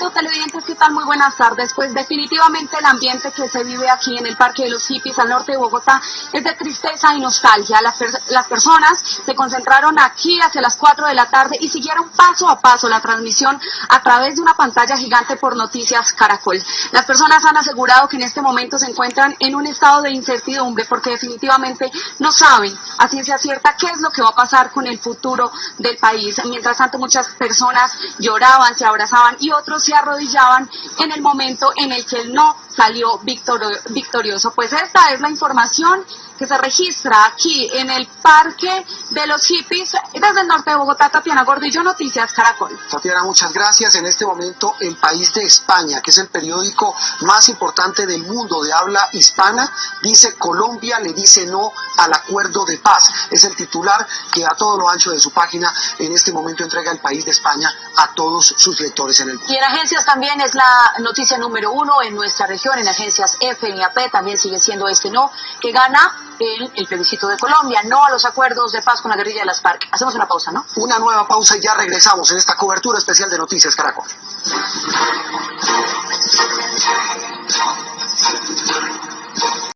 Correcto, televidentes, ¿qué tal? Muy buenas tardes. Pues definitivamente el ambiente que se vive aquí en el Parque de los Hippies al norte de Bogotá es de tristeza y nostalgia. Las personas se concentraron aquí hacia las 4 de la tarde y siguieron paso a paso la transmisión a través de una pantalla gigante por Noticias Caracol. Las personas han asegurado que en este momento se encuentran en un estado de incertidumbre porque definitivamente no saben a ciencia cierta qué es lo que va a pasar con el futuro del país. Mientras tanto, muchas personas lloraban, se abrazaban y otros se arrodillaban en el momento en el que el no salió victorioso. Pues esta es la información que se registra aquí en el Parque de los Hippies desde el norte de Bogotá. Tatiana Gordillo, Noticias Caracol. Tatiana, muchas gracias. En este momento, El País de España, que es el periódico más importante del mundo de habla hispana, dice: Colombia le dice no al acuerdo de paz. Es el titular que a todo lo ancho de su página en este momento entrega El País de España a todos sus lectores en el mundo. Y en agencias también es la noticia número 1 en nuestra región, en agencias F y AP también sigue siendo este no, que gana el plebiscito de Colombia, no a los acuerdos de paz con la guerrilla de las FARC. Hacemos una pausa, ¿no? Una nueva pausa y ya regresamos en esta cobertura especial de Noticias Caracol.